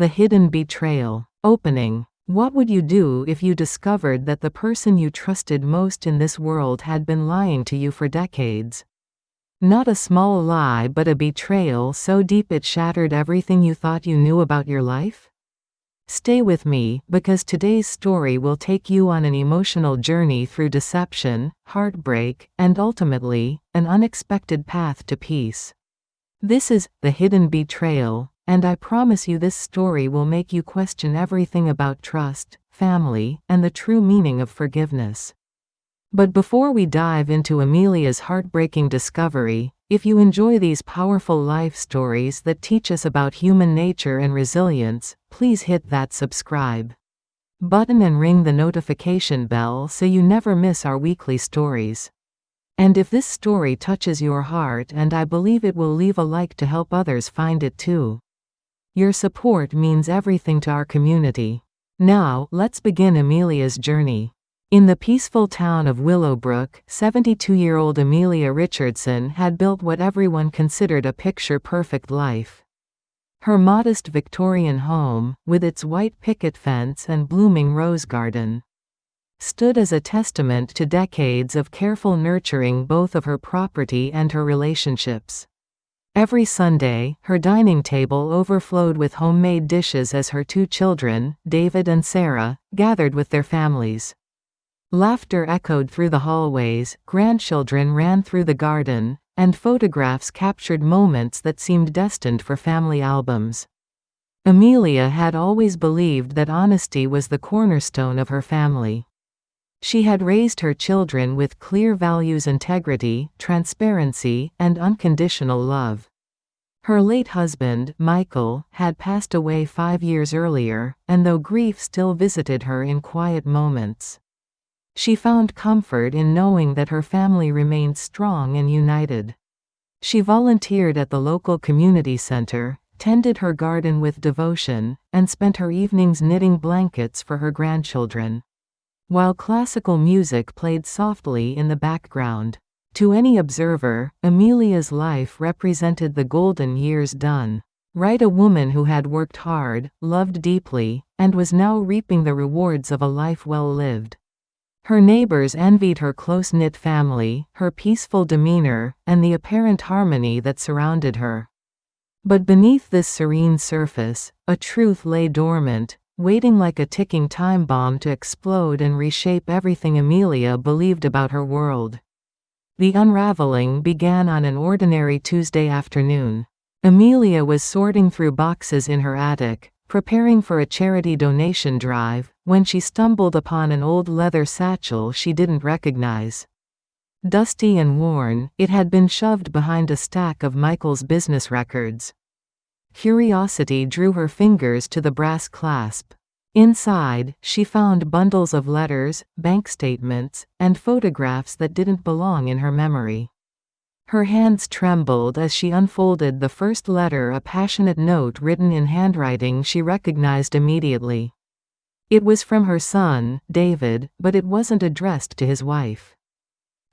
The hidden betrayal. Opening. What would you do if you discovered that the person you trusted most in this world had been lying to you for decades? Not a small lie, but a betrayal so deep it shattered everything you thought you knew about your life? Stay with me, because today's story will take you on an emotional journey through deception, heartbreak, and ultimately, an unexpected path to peace. This is The Hidden Betrayal, and I promise you this story will make you question everything about trust, family, and the true meaning of forgiveness. But before we dive into Amelia's heartbreaking discovery, if you enjoy these powerful life stories that teach us about human nature and resilience, please hit that subscribe button and ring the notification bell so you never miss our weekly stories. And if this story touches your heart, and I believe it will, leave a like to help others find it too. Your support means everything to our community. Now, let's begin Amelia's journey. In the peaceful town of Willowbrook, 72-year-old Amelia Richardson had built what everyone considered a picture-perfect life. Her modest Victorian home, with its white picket fence and blooming rose garden, stood as a testament to decades of careful nurturing both of her property and her relationships. Every Sunday, her dining table overflowed with homemade dishes as her two children, David and Sarah, gathered with their families. Laughter echoed through the hallways, grandchildren ran through the garden, and photographs captured moments that seemed destined for family albums. Amelia had always believed that honesty was the cornerstone of her family. She had raised her children with clear values: integrity, transparency, and unconditional love. Her late husband, Michael, had passed away 5 years earlier, and though grief still visited her in quiet moments, she found comfort in knowing that her family remained strong and united. She volunteered at the local community center, tended her garden with devotion, and spent her evenings knitting blankets for her grandchildren, while classical music played softly in the background. To any observer, Amelia's life represented the golden years done right, a woman who had worked hard, loved deeply, and was now reaping the rewards of a life well lived. Her neighbors envied her close-knit family, her peaceful demeanor, and the apparent harmony that surrounded her. But beneath this serene surface, a truth lay dormant, waiting like a ticking time bomb to explode and reshape everything Amelia believed about her world. The unraveling began on an ordinary Tuesday afternoon. Amelia was sorting through boxes in her attic, preparing for a charity donation drive, when she stumbled upon an old leather satchel she didn't recognize. Dusty and worn, it had been shoved behind a stack of Michael's business records. Curiosity drew her fingers to the brass clasp. Inside, she found bundles of letters, bank statements, and photographs that didn't belong in her memory. Her hands trembled as she unfolded the first letter, a passionate note written in handwriting she recognized immediately. It was from her son, David, but it wasn't addressed to his wife.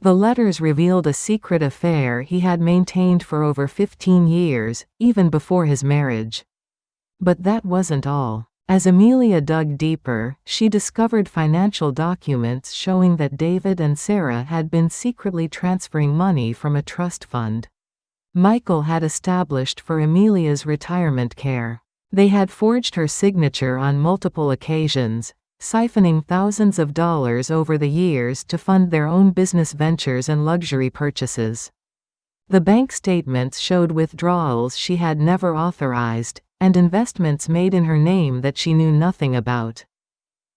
The letters revealed a secret affair he had maintained for over 15 years, even before his marriage. But that wasn't all. As Amelia dug deeper, she discovered financial documents showing that David and Sarah had been secretly transferring money from a trust fund Michael had established for Amelia's retirement care. They had forged her signature on multiple occasions, siphoning thousands of dollars over the years to fund their own business ventures and luxury purchases. The bank statements showed withdrawals she had never authorized, and investments made in her name that she knew nothing about.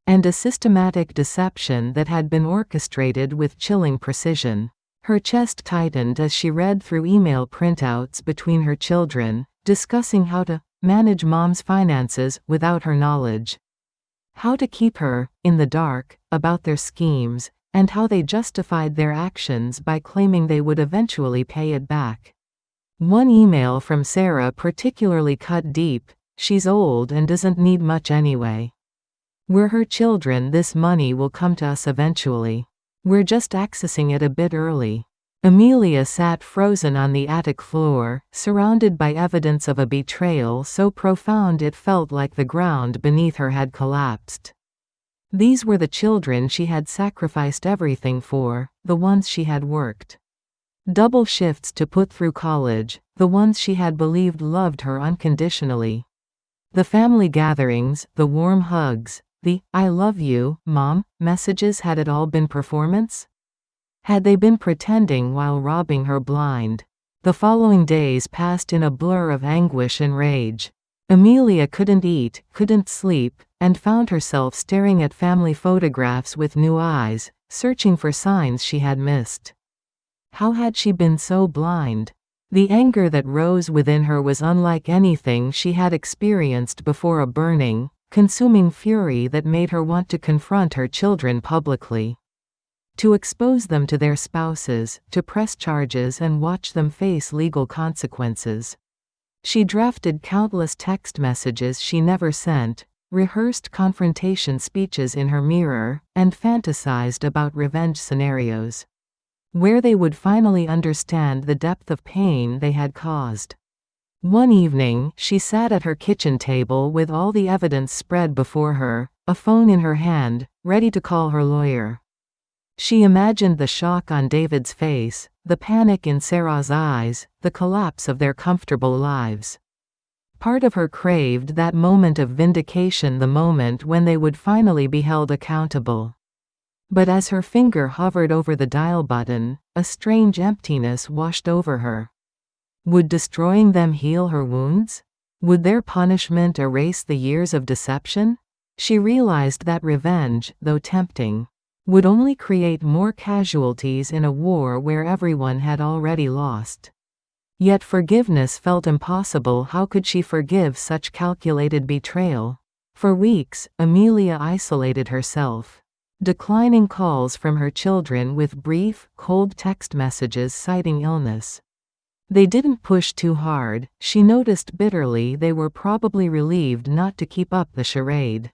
And a systematic deception that had been orchestrated with chilling precision. Her chest tightened as she read through email printouts between her children, discussing how to manage mom's finances without her knowledge, how to keep her in the dark about their schemes, and how they justified their actions by claiming they would eventually pay it back. One email from Sarah particularly cut deep. "She's old and doesn't need much anyway. We're her children. This money will come to us eventually. We're just accessing it a bit early." Amelia sat frozen on the attic floor, surrounded by evidence of a betrayal so profound it felt like the ground beneath her had collapsed. These were the children she had sacrificed everything for, the ones she had worked double shifts to put through college, the ones she had believed loved her unconditionally. The family gatherings, the warm hugs, the "I love you, Mom" messages, had it all been performance? Had they been pretending while robbing her blind? The following days passed in a blur of anguish and rage. Amelia couldn't eat, couldn't sleep, and found herself staring at family photographs with new eyes, searching for signs she had missed. How had she been so blind? The anger that rose within her was unlike anything she had experienced before, a burning, consuming fury that made her want to confront her children publicly. To expose them to their spouses, to press charges and watch them face legal consequences. She drafted countless text messages she never sent, rehearsed confrontation speeches in her mirror, and fantasized about revenge scenarios where they would finally understand the depth of pain they had caused. One evening, she sat at her kitchen table with all the evidence spread before her, a phone in her hand, ready to call her lawyer. She imagined the shock on David's face, the panic in Sarah's eyes, the collapse of their comfortable lives. Part of her craved that moment of vindication, the moment when they would finally be held accountable. But as her finger hovered over the dial button, a strange emptiness washed over her. Would destroying them heal her wounds? Would their punishment erase the years of deception? She realized that revenge, though tempting, would only create more casualties in a war where everyone had already lost. Yet forgiveness felt impossible. How could she forgive such calculated betrayal? For weeks, Amelia isolated herself, declining calls from her children with brief, cold text messages citing illness. They didn't push too hard, she noticed bitterly. They were probably relieved not to keep up the charade.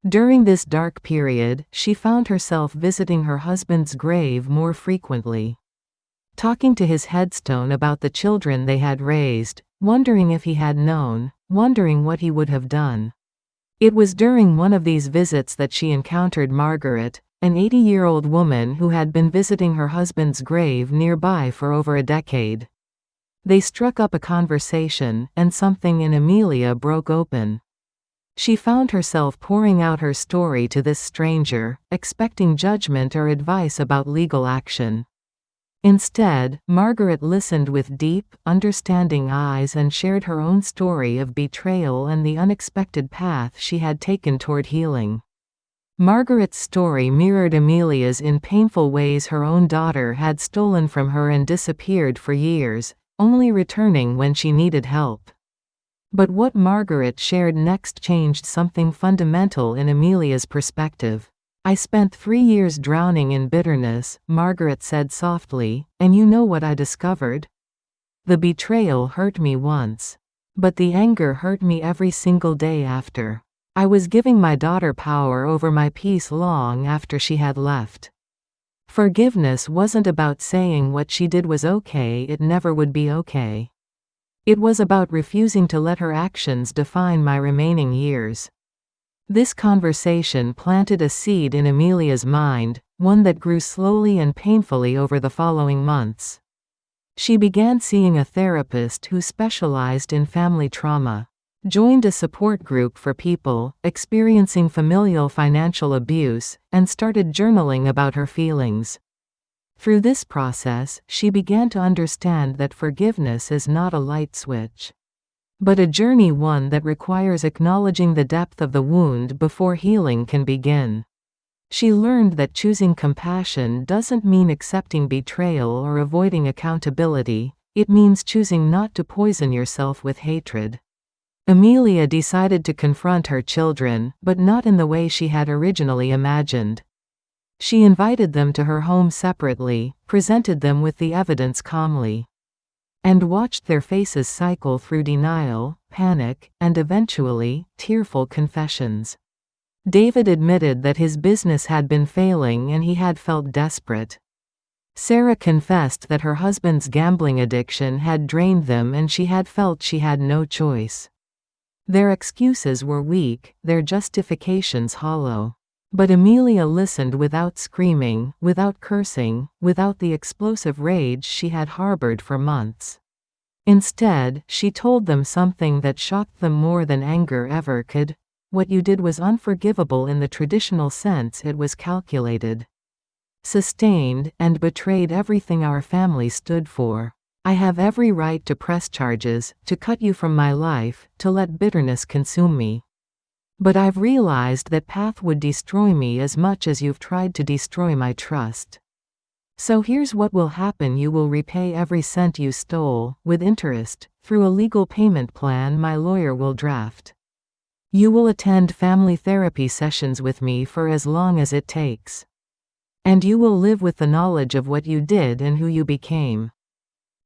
During this dark period, she found herself visiting her husband's grave more frequently, talking to his headstone about the children they had raised, wondering if he had known, wondering what he would have done. It was during one of these visits that she encountered Margaret, an 80-year-old woman who had been visiting her husband's grave nearby for over a decade. They struck up a conversation, and something in Amelia broke open. She found herself pouring out her story to this stranger, expecting judgment or advice about legal action. Instead, Margaret listened with deep, understanding eyes and shared her own story of betrayal and the unexpected path she had taken toward healing. Margaret's story mirrored Amelia's in painful ways. Her own daughter had stolen from her and disappeared for years, only returning when she needed help. But what Margaret shared next changed something fundamental in Amelia's perspective. "I spent 3 years drowning in bitterness," Margaret said softly, "and you know what I discovered? The betrayal hurt me once. But the anger hurt me every single day after. I was giving my daughter power over my peace long after she had left." Forgiveness wasn't about saying what she did was okay. It never would be okay. It was about refusing to let her actions define my remaining years. This conversation planted a seed in Amelia's mind, one that grew slowly and painfully over the following months. She began seeing a therapist who specialized in family trauma, joined a support group for people experiencing familial financial abuse, and started journaling about her feelings. Through this process, she began to understand that forgiveness is not a light switch, but a journey, one that requires acknowledging the depth of the wound before healing can begin. She learned that choosing compassion doesn't mean accepting betrayal or avoiding accountability, it means choosing not to poison yourself with hatred. Amelia decided to confront her children, but not in the way she had originally imagined. She invited them to her home separately, presented them with the evidence calmly, and watched their faces cycle through denial, panic, and eventually, tearful confessions. David admitted that his business had been failing and he had felt desperate. Sarah confessed that her husband's gambling addiction had drained them and she had felt she had no choice. Their excuses were weak, their justifications hollow. But Amelia listened without screaming, without cursing, without the explosive rage she had harbored for months. Instead, she told them something that shocked them more than anger ever could. What you did was unforgivable in the traditional sense. It was calculated, sustained, and betrayed everything our family stood for. I have every right to press charges, to cut you from my life, to let bitterness consume me. But I've realized that path would destroy me as much as you've tried to destroy my trust. So here's what will happen: you will repay every cent you stole, with interest, through a legal payment plan my lawyer will draft. You will attend family therapy sessions with me for as long as it takes. And you will live with the knowledge of what you did and who you became.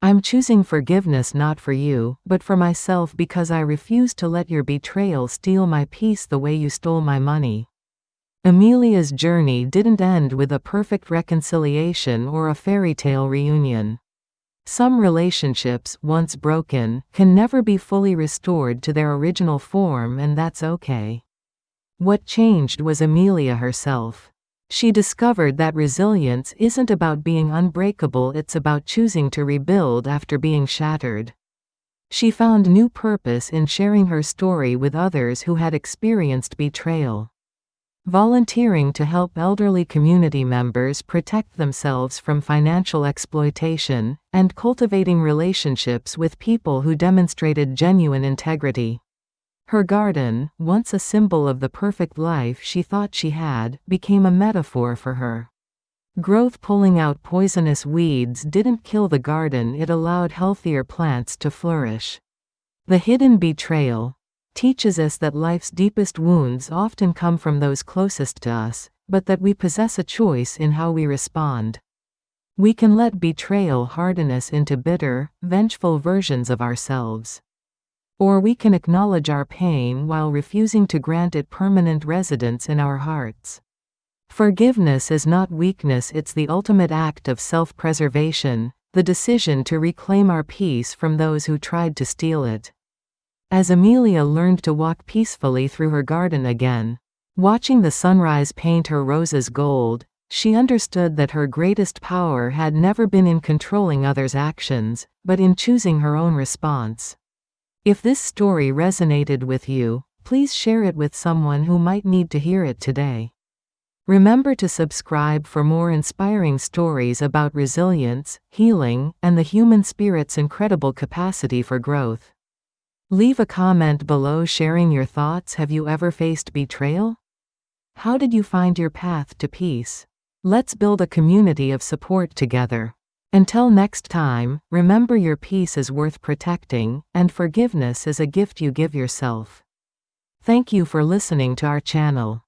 I'm choosing forgiveness not for you, but for myself, because I refuse to let your betrayal steal my peace the way you stole my money. Amelia's journey didn't end with a perfect reconciliation or a fairy tale reunion. Some relationships, once broken, can never be fully restored to their original form, and that's okay. What changed was Amelia herself. She discovered that resilience isn't about being unbreakable, it's about choosing to rebuild after being shattered. She found new purpose in sharing her story with others who had experienced betrayal. Volunteering to help elderly community members protect themselves from financial exploitation, and cultivating relationships with people who demonstrated genuine integrity. Her garden, once a symbol of the perfect life she thought she had, became a metaphor for her. Growth pulling out poisonous weeds didn't kill the garden, it allowed healthier plants to flourish. The hidden betrayal teaches us that life's deepest wounds often come from those closest to us, but that we possess a choice in how we respond. We can let betrayal harden us into bitter, vengeful versions of ourselves. Or we can acknowledge our pain while refusing to grant it permanent residence in our hearts. Forgiveness is not weakness, it's the ultimate act of self-preservation, the decision to reclaim our peace from those who tried to steal it. As Amelia learned to walk peacefully through her garden again, watching the sunrise paint her roses gold, she understood that her greatest power had never been in controlling others' actions, but in choosing her own response. If this story resonated with you, please share it with someone who might need to hear it today. Remember to subscribe for more inspiring stories about resilience, healing, and the human spirit's incredible capacity for growth. Leave a comment below sharing your thoughts. Have you ever faced betrayal? How did you find your path to peace? Let's build a community of support together. Until next time, remember your peace is worth protecting, and forgiveness is a gift you give yourself. Thank you for listening to our channel.